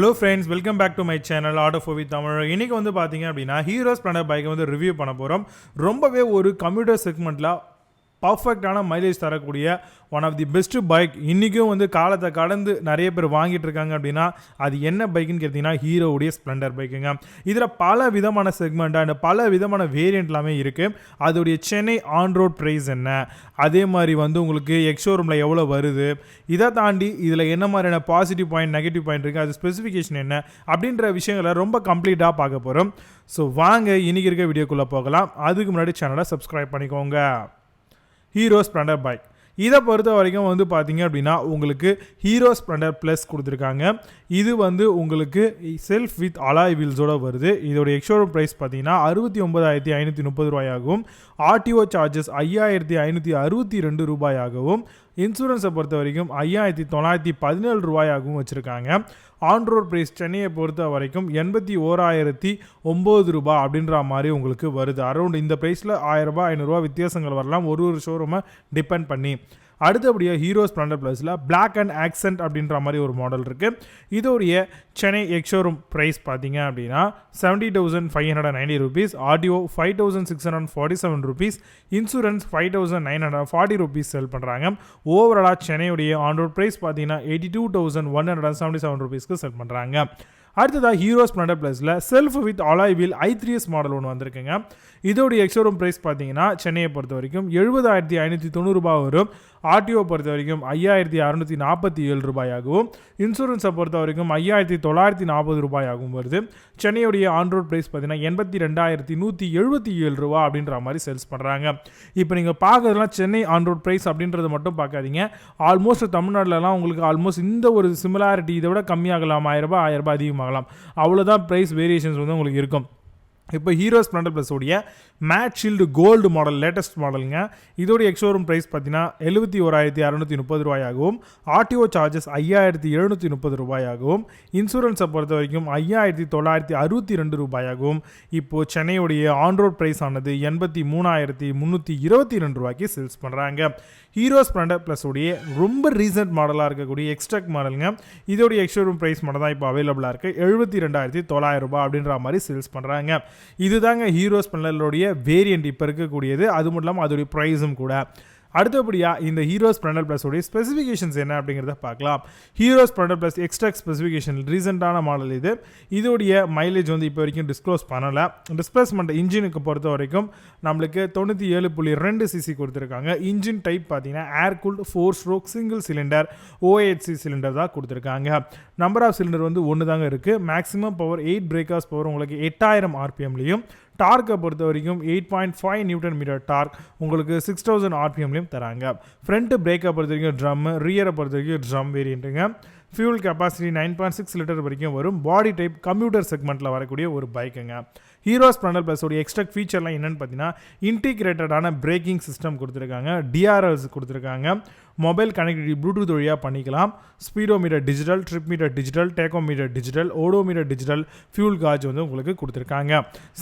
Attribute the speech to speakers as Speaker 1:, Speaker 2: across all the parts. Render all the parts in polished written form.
Speaker 1: Hello friends, welcome back to my channel Auto for with Tamil. இன்னைக்கு வந்து பாத்தீங்க அப்படினா ஹீரோ ஸ்ப்ளெண்டர் பைக்கை வந்து ரிவ்யூ பண்ண போறோம். ரொம்பவே ஒரு கம்யூட்டர் செக்மெண்ட்ல பர்ஃபெக்ட்டான மைலேஜ் தரக்கூடிய one of the best bike. இன்றைக்கும் வந்து காலத்தை கடந்து நிறைய பேர் வாங்கிட்டு இருக்காங்க அப்படின்னா அது என்ன பைக்குன்னு கேட்டிங்கன்னா ஹீரோவுடைய ஸ்ப்ளெண்டர் பைக்குங்க. இதில் பல விதமான செக்மெண்ட் அண்ட் பல விதமான வேரியண்ட் எல்லாமே இருக்குது. அதோடைய சென்னை ஆன்ரோட் ப்ரைஸ் என்ன, அதே மாதிரி வந்து உங்களுக்கு எக்ஸ்ஷோரூமில் எவ்வளோ வருது, இதை தாண்டி இதில் என்ன மாதிரியான பாசிட்டிவ் பாயிண்ட் நெகட்டிவ் பாயிண்ட் இருக்குது, அது ஸ்பெசிஃபிகேஷன் என்ன அப்படின்ற விஷயங்களை ரொம்ப கம்ப்ளீட்டாக பார்க்க போகிறோம். ஸோ வாங்க இன்றைக்கி இருக்க வீடியோக்குள்ளே போகலாம். அதுக்கு முன்னாடி சேனலை சப்ஸ்கிரைப் பண்ணிக்கோங்க. ஹீரோ ஸ்ப்ளெண்டர் பைக் இதை பொறுத்த வரைக்கும் வந்து பார்த்தீங்க அப்படின்னா உங்களுக்கு ஹீரோ ஸ்ப்ளெண்டர் ப்ளஸ் கொடுத்துருக்காங்க. இது வந்து உங்களுக்கு செல்ஃப் வித் அலாய் வீல்ஸோடு வருது. இதோட எக்ஸ்ஷோரூம் ப்ரைஸ் பார்த்தீங்கன்னா 69,530 ரூபாயாகவும், ஆர்டிஓ சார்ஜஸ் 5,562 ரூபாயாகவும், இன்சூரன்ஸை பொறுத்த வரைக்கும் 5,917 ரூபாயாகவும் வச்சுருக்காங்க. ஆன்ரோட் ப்ரைஸ் சென்னையை பொறுத்த வரைக்கும் 81,009 ரூபா அப்படின்ற மாதிரி உங்களுக்கு வருது. அரௌண்ட் இந்த ப்ரைஸில் 1000 ரூபாய் 500 ரூபா வித்தியாசங்கள் வரலாம் ஒரு ஷோரூமை டிபெண்ட் பண்ணி. அடுத்தபடியாக ஹீரோ ஸ்ப்ளெண்டர் ப்ளஸில் பிளாக் அண்ட் ஆக்சென்ட் அப்படின்ற மாதிரி ஒரு மாடல் இருக்குது. இதோடைய சென்னை எக்ஸ்ஷோரூம் ப்ரைஸ் பார்த்தீங்க அப்படின்னா 70,590 rupees, RTO 5,647 rupees, insurance 5,940 rupees sell பண்ணுறாங்க. ஓவராலாக சென்னையுடைய ஆன்ரோட் ப்ரைஸ் பார்த்தீங்கன்னா 82,177 ரூபீஸ்க்கு செல் பண்ணுறாங்க. அடுத்ததாக ஹீரோ ஸ்ப்ளெண்டர் ப்ளஸில் self with alloy wheel i3s model ஒன்று வந்திருக்குங்க. இதோடைய எக்ஸ்ஷோரூம் ப்ரைஸ் பார்த்தீங்கன்னா சென்னையை பொறுத்த வரைக்கும் 70,590 ரூபாய் வரும், ஆர்டிஓ பொறுத்த வரைக்கும் 5,647 ரூபாயாகவும், இன்சூரன்ஸை பொறுத்த வரைக்கும் 5,940 ரூபாயாகவும் வருது. சென்னையுடைய ஆன்ரோட் ப்ரைஸ் பார்த்தீங்கன்னா 82,177 ரூபா அப்படின்ற மாதிரி சேல்ஸ் பண்ணுறாங்க. இப்போ நீங்கள் பார்க்கறதுலாம் சென்னை ஆன்ரோட் ப்ரைஸ் அப்படின்றத மட்டும் பார்க்காதீங்க. ஆல்மோஸ்ட் தமிழ்நாட்டிலலாம் உங்களுக்கு ஆல்மோஸ்ட் இந்த ஒரு சிமிலாரிட்டி இதை விட கம்மியாகலாம், 1000 ரூபாய் அதிகமாகலாம். அவ்வளோதான் ப்ரைஸ் வேரியேஷன்ஸ் வந்து உங்களுக்கு இருக்கும். இப்போ ஹீரோ ஸ்ப்ளெண்டர் ப்ளஸ் உடைய matte shield gold model latest மாடலுங்க. இதோடைய எக்ஸ்ஷோரூம் ப்ரைஸ் பார்த்தீங்கன்னா 71,630 ரூபாயாகவும், ஆர்டிஓ சார்ஜஸ் 5,730 ரூபாயாகவும், இன்சூரன்ஸை பொறுத்த வரைக்கும் 5,962 ரூபாயாகவும், இப்போது சென்னையுடைய ஆன்ரோட் ப்ரைஸ் ஆனது 83,322 ரூபாய்க்கு சேல்ஸ் பண்ணுறாங்க. ஹீரோ ஸ்ப்ளெண்டர் ப்ளஸ் உடைய ரொம்ப ரீசெண்ட் மாடலாக இருக்கக்கூடிய எக்ஸ்ட்ராக் மாடலுங்க. இதோடைய எக்ஸ்ஷோரூம் ப்ரைஸ் மட்டும் தான் இப்போ அவைலபிளாக இருக்குது. 72,900 ரூபாய் அப்படின்ற மாதிரி சேல்ஸ் பண்ணுறாங்க. இதுதாங்க ஹீரோ ஸ்ப்ளெண்டருடைய வேரியண்ட் இப்போ இருக்கக்கூடியது. அது மட்டும் இல்லாமல் அதோடைய ப்ரைஸும் கூட. அடுத்தபடியாக இந்த ஹீரோ ஸ்ப்ளெண்டர் ப்ளஸ் உடைய ஸ்பெசிஃபிகேஷன்ஸ் என்ன அப்படிங்கிறத பார்க்கலாம். ஹீரோ ஸ்ப்ளெண்டர் ப்ளஸ் எக்ஸ்ட்ராக் ஸ்பெசிஃபிகேஷன் ரீசெண்டான மாடல் இது. இதோடைய மைலேஜ் வந்து இப்போ வரைக்கும் டிஸ்க்ளோஸ் பண்ணலை. டிஸ்பிளேஸ்மெண்ட் இன்ஜினுக்கு பொறுத்த வரைக்கும் நம்மளுக்கு 97.2 சிசி கொடுத்துருக்காங்க. இன்ஜின் டைப் பார்த்தீங்கன்னா ஏர் cooled 4 stroke single cylinder OHC cylinder தான் கொடுத்துருக்காங்க. நம்பர் ஆஃப் சிலிண்டர் வந்து ஒன்று தாங்க இருக்குது. மேக்ஸிமம் பவர் 8 பிரேக்கர்ஸ் பவர் உங்களுக்கு 8000 RPMலையும், டார்க்கை பொறுத்த வரைக்கும் 8.5 நியூட்டன் மீட்டர் டார்க் உங்களுக்கு 6000 RPMலையும் தராங்க. ஃப்ரண்ட் பிரேக்கை பொறுத்த வரைக்கும் ட்ரம்மு, ரியரை பொறுத்த வரைக்கும் ட்ரம் வேரியண்ட்டுங்க. ஃபியூல் கெப்பாசிட்டி 9.6 லிட்டர் வரைக்கும் வரும். பாடி டைப் கம்ப்யூட்டர் செக்மெண்ட்டில் வரக்கூடிய ஒரு பைக்குங்க. ஹீரோ ஸ்ப்ளெண்டர் ப்ளஸ் உடைய எக்ஸ்ட்ரா ஃபீச்சர்லாம் என்னென்னு பார்த்தீங்கன்னா இன்டிகிரேட்டடான பிரேக்கிங் சிஸ்டம் கொடுத்துருக்காங்க, DRLs கொடுத்துருக்காங்க, மொபைல் கனெக்டிவிட்டி ப்ளூடூத் வழியாக பண்ணிக்கலாம், speedometer digital, trip meter digital, tachometer digital, odometer digital, fuel gauge வந்து உங்களுக்கு கொடுத்துருக்காங்க.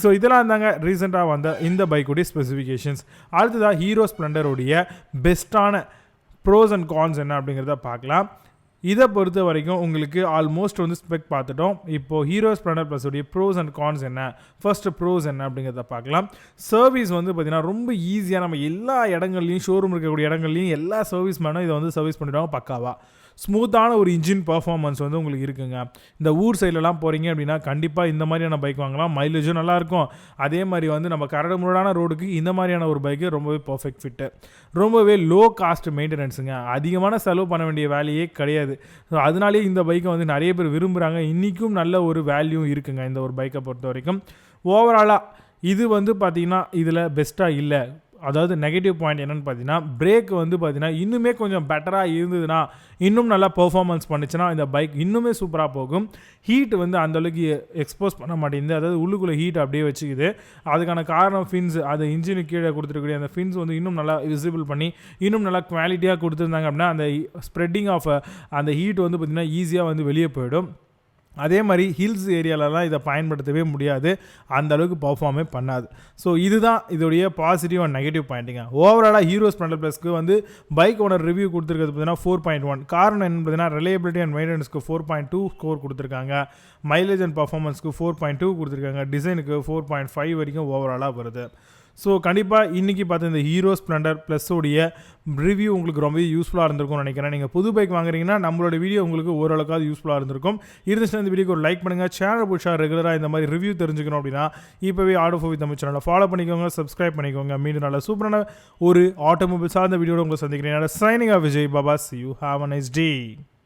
Speaker 1: ஸோ இதெல்லாம் தாங்க ரீசெண்டாக வந்த இந்த பைக்குடைய ஸ்பெசிஃபிகேஷன்ஸ். அடுத்ததாக ஹீரோ ஸ்ப்ளெண்டருடைய பெஸ்ட்டான ப்ரோஸ் அண்ட் கான்ஸ் என்ன அப்படிங்கிறத பார்க்கலாம். இதை பொறுத்த வரைக்கும் உங்களுக்கு ஆல்மோஸ்ட் வந்து ஸ்பெக் பார்த்துட்டோம். இப்போது ஹீரோ ஸ்ப்ளெண்டர் ப்ளஸ் உடைய ப்ரோஸ் அண்ட் கான்ஸ் என்ன, ஃபர்ஸ்ட் ப்ரோஸ் என்ன அப்படிங்கிறத பார்க்கலாம். சர்வீஸ் வந்து பார்த்திங்கன்னா ரொம்ப ஈஸியாக நம்ம எல்லா இடங்கள்லையும், ஷோரூம் இருக்கக்கூடிய இடங்கள்லையும் எல்லா சர்வீஸ் மேனும் இதை வந்து சர்வீஸ் பண்ணிவிடுவாங்க. பக்காவாக ஸ்மூத்தான ஒரு இன்ஜின் பர்ஃபார்மன்ஸ் வந்து உங்களுக்கு இருக்குங்க. இந்த ஊர் சைட்லலாம் போகிறீங்க அப்படின்னா கண்டிப்பாக இந்த மாதிரியான பைக் வாங்கலாம். மைலேஜும் நல்லாயிருக்கும். அதே மாதிரி வந்து நம்ம கரடுமுரடான ரோடுக்கு இந்த மாதிரியான ஒரு பைக்கு ரொம்பவே பர்ஃபெக்ட் ஃபிட்டு. ரொம்பவே லோ காஸ்ட் மெயின்டெனன்ஸுங்க. அதிகமான செலவு பண்ண வேண்டிய வேலையே கிடையாது. ஸோ அதனாலேயே இந்த பைக்கை வந்து நிறைய பேர் விரும்புகிறாங்க. இன்றைக்கும் நல்ல ஒரு வேல்யூ இருக்குங்க இந்த ஒரு பைக்கை பொறுத்த வரைக்கும். ஓவராலாக இது வந்து பார்த்திங்கன்னா இதில் பெஸ்ட்டாக இல்லை. அதாவது நெகட்டிவ் பாயிண்ட் என்னென்னு பார்த்தீங்கன்னா பிரேக் வந்து பார்த்தீங்கன்னா இன்னுமே கொஞ்சம் பெட்டராக இருந்ததுன்னா, இன்னும் நல்லா பெர்ஃபார்மன்ஸ் பண்ணிச்சுன்னா இந்த பைக் இன்னுமே சூப்பராக போகும். ஹீட் வந்து அந்தளவுக்கு எக்ஸ்போஸ் பண்ண மாட்டேங்குது. அதாவது உள்ளுக்குள்ளே ஹீட் அப்படியே வச்சுக்குது. அதுக்கான காரணம் ஃபின்ஸ், அது இன்ஜினுக்கு கீழே கொடுத்துருக்கூடிய அந்த ஃபின்ஸ் வந்து இன்னும் நல்லா விசிபிள் பண்ணி இன்னும் நல்லா குவாலிட்டியாக கொடுத்துருந்தாங்க அப்படின்னா அந்த ஸ்ப்ரெட்டிங் ஆஃப் அந்த ஹீட் வந்து பார்த்திங்கன்னா ஈஸியாக வந்து வெளியே போயிடும். அதே மாதிரி ஹில்ஸ் ஏரியாலலாம் இதை பயன்படுத்தவே முடியாது, அந்த அளவுக்கு பர்ஃபார்மே பண்ணாது. ஸோ இதுதான் இதோடைய பாசிட்டிவ் அண்ட் நெகட்டிவ் பாயிண்ட்டுங்க. ஓவராலாக ஹீரோ ஸ்ப்ளெண்டர் ப்ளஸ்க்கு வந்து பைக் ஓனர் ரிவ்யூ கொடுத்துருக்கிறது பார்த்தீங்கன்னா 4.1. காரணம் என்ன பார்த்தீங்கன்னா ரிலையபிலிட்டி அண்ட் மெயின்டெனன்ஸ்க்கு 4.2 ஸ்கோர் கொடுத்துருக்காங்க, மைலேஜ் அண்ட் பர்ஃபார்மன்ஸ்க்கு 4.2 கொடுத்துருக்காங்க, டிசைனுக்கு 4.5 வரைக்கும் ஓவராலாக வருது. ஸோ கண்டிப்பாக இன்றைக்கி பார்த்து இந்த ஹீரோ ஸ்ப்ளெண்டர் ப்ளஸ்ஸோடைய ரிவ்யூ உங்களுக்கு ரொம்ப யூஸ்ஃபுல்லாக இருந்திருக்கும்னு நினைக்கிறேன். நீங்கள் புது பைக் வாங்குறீங்கன்னா நம்மளோட வீடியோ உங்களுக்கு ஓரளவுக்காவது யூஸ்ஃபுல்லாக இருந்திருக்கும். இருந்துச்சுன்னா இந்த வீடியோக்கு ஒரு லைக் பண்ணுங்கள். சேனல் புதுசாக ரெகுலராக இந்த மாதிரி ரிவ்யூ தெரிஞ்சுக்கணும் அப்படின்னா இப்போவே ஆட்டோ வித் நம்ம சேனலை ஃபாலோ பண்ணிக்கோங்க, சப்ஸ்கிரைப் பண்ணிக்கோங்க. மீண்டும் நல்ல சூப்பரான ஒரு ஆட்டோமொபைல் சார்ந்த வீடியோட உங்களை சந்திக்கிறேன். Signing off Vijay Baba. See you. Have a nice day.